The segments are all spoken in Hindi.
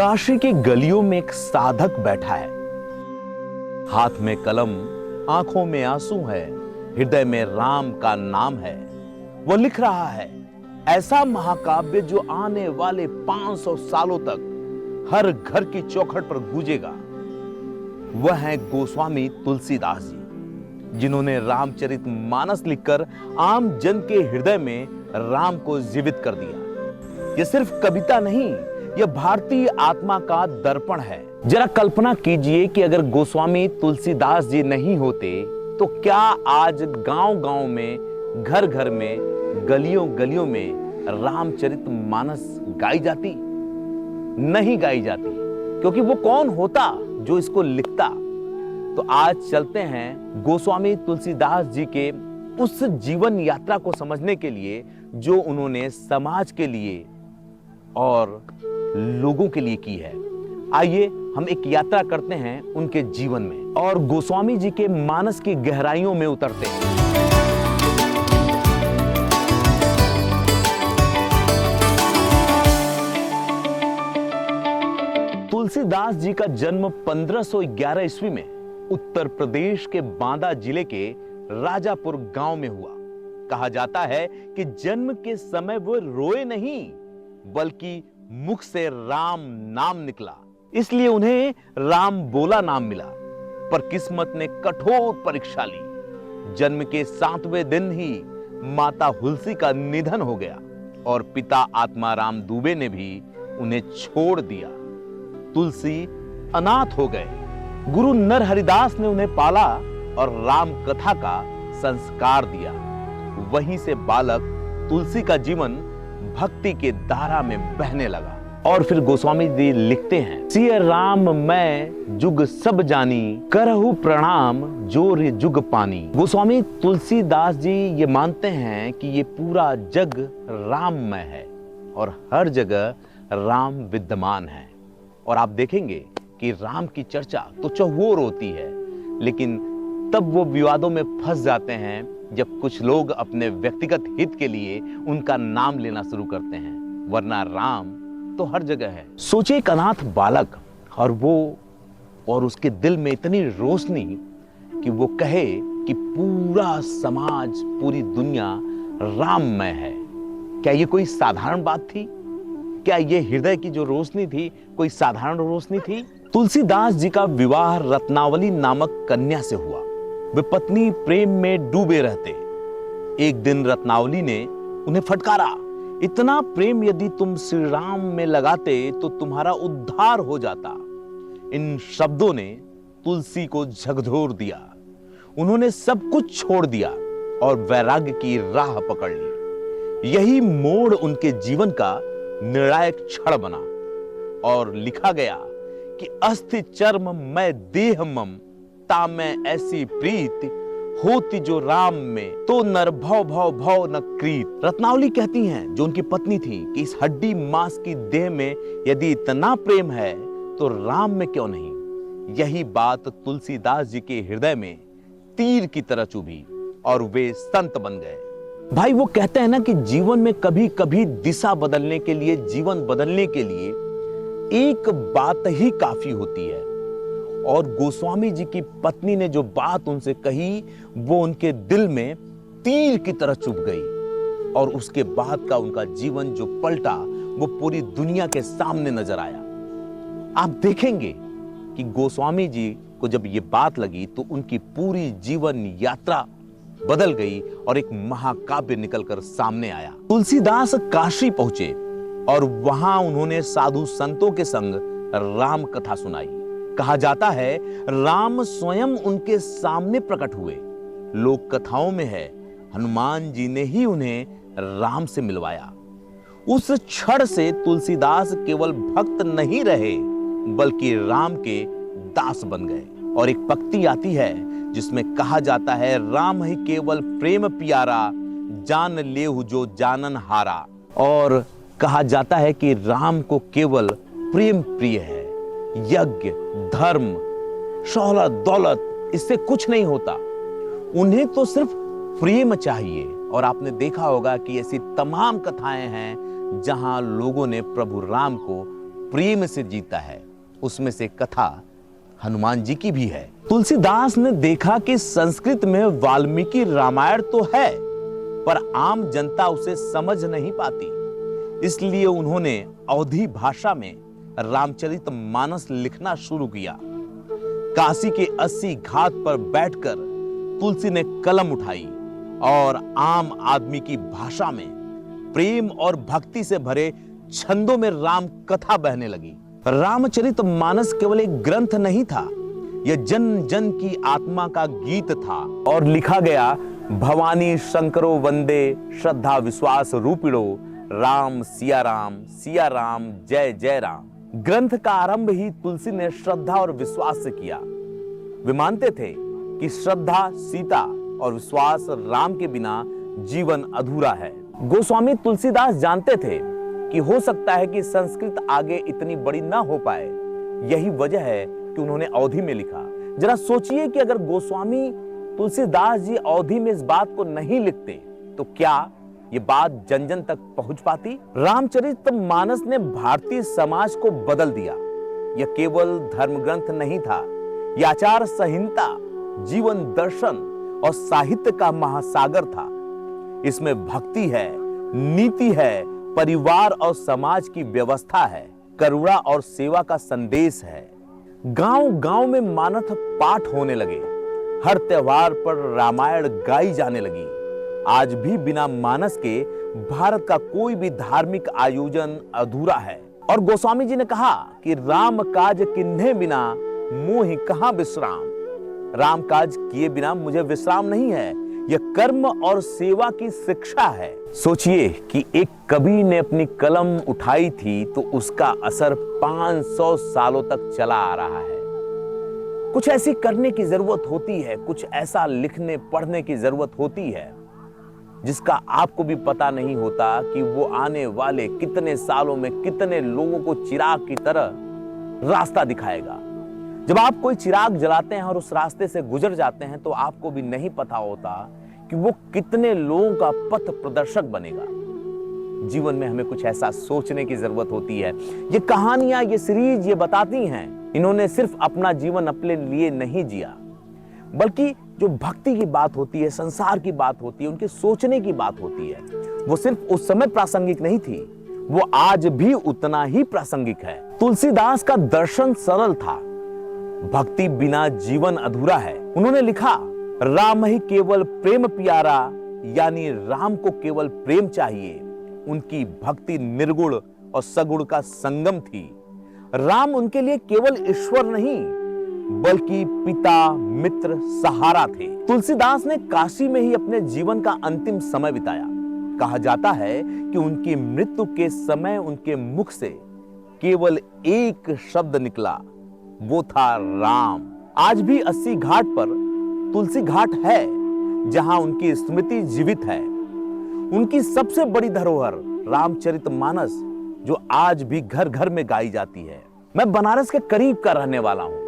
काशी की गलियों में एक साधक बैठा है। हाथ में कलम, आंखों में आंसू है, हृदय में राम का नाम है। वो लिख रहा है ऐसा महाकाव्य जो आने वाले 500 सालों तक हर घर की चौखट पर गूंजेगा। वह है गोस्वामी तुलसीदास जी, जिन्होंने रामचरितमानस लिखकर आम जन के हृदय में राम को जीवित कर दिया। यह सिर्फ कविता नहीं, यह भारतीय आत्मा का दर्पण है। जरा कल्पना कीजिए कि अगर गोस्वामी तुलसीदास जी नहीं होते तो क्या आज गांव-गांव में, घर-घर में, गलियों-गलियों में रामचरितमानस गाई जाती? नहीं गाई जाती, क्योंकि वो कौन होता जो इसको लिखता। तो आज चलते हैं गोस्वामी तुलसीदास जी के उस जीवन यात्रा को समझने के लिए जो उन्होंने समाज के लिए और लोगों के लिए की है। आइए हम एक यात्रा करते हैं उनके जीवन में और गोस्वामी जी के मानस की गहराइयों में उतरते हैं। तुलसीदास जी का जन्म 1511 ईस्वी में उत्तर प्रदेश के बांदा जिले के राजापुर गांव में हुआ। कहा जाता है कि जन्म के समय वो रोए नहीं, बल्कि मुख से राम नाम निकला, इसलिए उन्हें राम बोला नाम मिला। पर किस्मत ने कठोर परीक्षा ली। जन्म के 7वें दिन ही माता हुलसी का निधन हो गया और पिता आत्माराम दुबे ने भी उन्हें छोड़ दिया। तुलसी अनाथ हो गए। गुरु नरहरिदास ने उन्हें पाला और राम कथा का संस्कार दिया। वहीं से बालक तुलसी का जीवन भक्ति के धारा में बहने लगा। और फिर गोस्वामी जी लिखते हैं, सिय राम मैं जुग सब जानी, करहु प्रणाम जोर जुग पानी। गोस्वामी तुलसीदास जी ये मानते हैं कि ये पूरा जग राममय है और हर जगह राम विद्यमान है। और आप देखेंगे कि राम की चर्चा तो चहुओर होती है, लेकिन तब वो विवादों में फंस जाते हैं जब कुछ लोग अपने व्यक्तिगत हित के लिए उनका नाम लेना शुरू करते हैं, वरना राम तो हर जगह है। सोचिए एक अनाथ बालक और उसके दिल में इतनी रोशनी कि वो कहे कि पूरा समाज, पूरी दुनिया राममय है। क्या ये कोई साधारण बात थी? क्या ये हृदय की जो रोशनी थी कोई साधारण रोशनी थी? तुलसीदास जी का विवाह रत्नावली नामक कन्या से हुआ। वे पत्नी प्रेम में डूबे रहते। एक दिन रत्नावली ने उन्हें फटकारा, इतना प्रेम यदि तुम श्री राम में लगाते तो तुम्हारा उद्धार हो जाता। इन शब्दों ने तुलसी को झकझोर दिया। उन्होंने सब कुछ छोड़ दिया और वैराग्य की राह पकड़ ली। यही मोड़ उनके जीवन का निर्णायक क्षण बना और लिखा गया कि अस्थि चर्म मैं देह मम, ता मैं ऐसी प्रीत होती जो राम में, तो नर भव भव भव न क्रीत। रत्नावली कहती हैं, जो उनकी पत्नी थी, कि इस हड्डी मांस की देह में यदि इतना प्रेम है तो राम में क्यों नहीं। यही बात तुलसीदास जी के हृदय में तीर की तरह चुभी और वे संत बन गए। भाई वो कहते हैं ना कि जीवन में कभी कभी दिशा बदलने के लिए, जीवन बदलने के लिए एक बात ही काफी होती है। और गोस्वामी जी की पत्नी ने जो बात उनसे कही वो उनके दिल में तीर की तरह चुभ गई और उसके बाद का उनका जीवन जो पलटा वो पूरी दुनिया के सामने नजर आया। आप देखेंगे कि गोस्वामी जी को जब ये बात लगी तो उनकी पूरी जीवन यात्रा बदल गई और एक महाकाव्य निकलकर सामने आया। तुलसीदास काशी पहुंचे और वहां उन्होंने साधु संतों के संग राम कथा सुनाई। कहा जाता है राम स्वयं उनके सामने प्रकट हुए। लोक कथाओं में है हनुमान जी ने ही उन्हें राम से मिलवाया। उस क्षण से तुलसीदास केवल भक्त नहीं रहे बल्कि राम के दास बन गए। और एक पंक्ति आती है जिसमें कहा जाता है, राम ही केवल प्रेम प्यारा, जान लेहु जो जानन हारा। और कहा जाता है कि राम को केवल प्रेम प्रिय है। यज्ञ, धर्म, शोहरत, दौलत, इससे कुछ नहीं होता। उन्हें तो सिर्फ प्रेम चाहिए। और आपने देखा होगा कि ऐसी तमाम कथाएं हैं जहां लोगों ने प्रभु राम को प्रेम से जीता है। उसमें से कथा हनुमान जी की भी है। तुलसीदास ने देखा कि संस्कृत में वाल्मीकि रामायण तो है, पर आम जनता उसे समझ नहीं पाती, इसलिए उन्होंने अवधी भाषा में रामचरितमानस लिखना शुरू किया। काशी के 80 घाट पर बैठकर तुलसी ने कलम उठाई और आम आदमी की भाषा में प्रेम और भक्ति से भरे छंदों में राम कथा बहने लगी। रामचरितमानस केवल एक ग्रंथ नहीं था, यह जन जन की आत्मा का गीत था और लिखा गया भवानी शंकरो वंदे श्रद्धा विश्वास रूपिणो राम सिया राम जय जय राम। ग्रंथ का आरंभ ही तुलसी ने श्रद्धा और विश्वास से किया। वे मानते थे कि श्रद्धा सीता और विश्वास राम के बिना जीवन अधूरा है। गोस्वामी तुलसीदास जानते थे कि हो सकता है कि संस्कृत आगे इतनी बड़ी ना हो पाए। यही वजह है कि उन्होंने अवधी में लिखा। जरा सोचिए कि अगर गोस्वामी तुलसीदास जी अवधी में इस बात को नहीं लिखते तो क्या ये बात जन जन तक पहुंच पाती? रामचरितमानस ने भारतीय समाज को बदल दिया। यह केवल धर्म ग्रंथ नहीं था, यह आचार संहिता, जीवन दर्शन और साहित्य का महासागर था। इसमें भक्ति है, नीति है, परिवार और समाज की व्यवस्था है, करुणा और सेवा का संदेश है। गांव गांव में मानस पाठ होने लगे, हर त्योहार पर रामायण गाई जाने लगी। आज भी बिना मानस के भारत का कोई भी धार्मिक आयोजन अधूरा है। और गोस्वामी जी ने कहा कि राम काज किन्हे बिना मोहि कहां विश्राम। राम काज किए बिना मुझे विश्राम नहीं है। यह कर्म और सेवा की शिक्षा है। सोचिए कि एक कवि ने अपनी कलम उठाई थी तो उसका असर 500 सालों तक चला आ रहा है। कुछ ऐसी करने की जरूरत होती है, कुछ ऐसा लिखने पढ़ने की जरूरत होती है जिसका आपको भी पता नहीं होता कि वो आने वाले कितने सालों में कितने लोगों को चिराग की तरह रास्ता दिखाएगा। जब आप कोई चिराग जलाते हैं और उस रास्ते से गुजर जाते हैं तो आपको भी नहीं पता होता कि वो कितने लोगों का पथ प्रदर्शक बनेगा। जीवन में हमें कुछ ऐसा सोचने की जरूरत होती है। ये कहानियां, ये सीरीज ये बताती हैं, इन्होंने सिर्फ अपना जीवन अपने लिए नहीं जिया, बल्कि जो भक्ति की बात होती है, संसार की बात होती है, उनके सोचने की बात होती है, वो सिर्फ उस समय प्रासंगिक नहीं थी, वो आज भी उतना ही प्रासंगिक है। तुलसीदास का दर्शन सरल था, भक्ति बिना जीवन अधूरा है। उन्होंने लिखा, राम ही केवल प्रेम प्यारा, यानी राम को केवल प्रेम चाहिए। उनकी भक्ति निर्गुण और सगुण का संगम थी। राम उनके लिए केवल ईश्वर नहीं बल्कि पिता, मित्र, सहारा थे। तुलसीदास ने काशी में ही अपने जीवन का अंतिम समय बिताया। कहा जाता है कि उनकी मृत्यु के समय उनके मुख से केवल एक शब्द निकला, वो था राम। आज भी 80 घाट पर तुलसी घाट है जहां उनकी स्मृति जीवित है। उनकी सबसे बड़ी धरोहर रामचरितमानस, जो आज भी घर घर में गाई जाती है। मैं बनारस के करीब का रहने वाला हूं।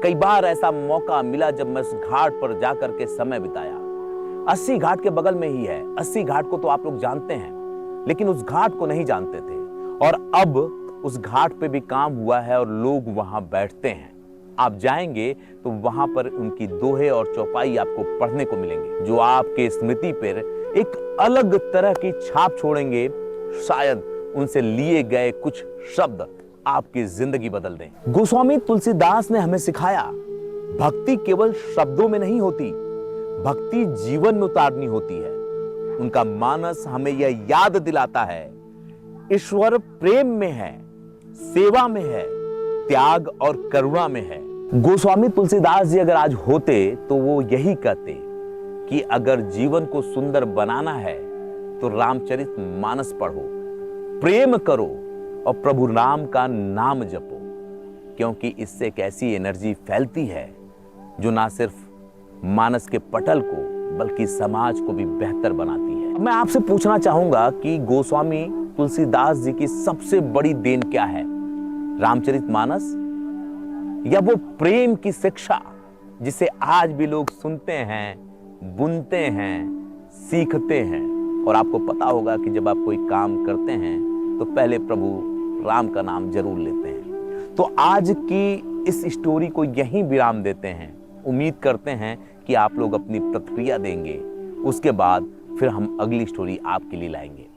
कई बार ऐसा मौका मिला जब मैं उस घाट पर जाकर के समय बिताया। 80 घाट के बगल में ही है। 80 घाट को तो आप लोग जानते हैं, लेकिन उस घाट को नहीं जानते थे। और अब उस घाट पे भी काम हुआ है और लोग वहां बैठते हैं। आप जाएंगे तो वहां पर उनकी दोहे और चौपाई आपको पढ़ने को मिलेंगे, जो आपके स्मृति पर एक अलग तरह की छाप छोड़ेंगे। शायद उनसे लिए गए कुछ शब्द आपकी जिंदगी बदल दें। गोस्वामी तुलसीदास ने हमें सिखाया, भक्ति केवल शब्दों में नहीं होती, भक्ति जीवन में उतारनी होती है। उनका मानस हमें यह याद दिलाता है, ईश्वर प्रेम में है, सेवा में है, त्याग और करुणा में है। गोस्वामी तुलसीदास जी अगर आज होते तो वो यही कहते कि अगर जीवन को सुंदर बनाना है तो रामचरितमानस पढ़ो, प्रेम करो और प्रभु राम का नाम जपो, क्योंकि इससे एक ऐसी एनर्जी फैलती है जो ना सिर्फ मानस के पटल को बल्कि समाज को भी बेहतर बनाती है। मैं आपसे पूछना चाहूंगा कि गोस्वामी तुलसीदास जी की सबसे बड़ी देन क्या है? रामचरितमानस या वो प्रेम की शिक्षा जिसे आज भी लोग सुनते हैं, बुनते हैं, सीखते हैं? और आपको पता होगा कि जब आप कोई काम करते हैं तो पहले प्रभु राम का नाम जरूर लेते हैं। तो आज की इस स्टोरी को यहीं विराम देते हैं। उम्मीद करते हैं कि आप लोग अपनी प्रतिक्रिया देंगे। उसके बाद फिर हम अगली स्टोरी आपके लिए लाएंगे।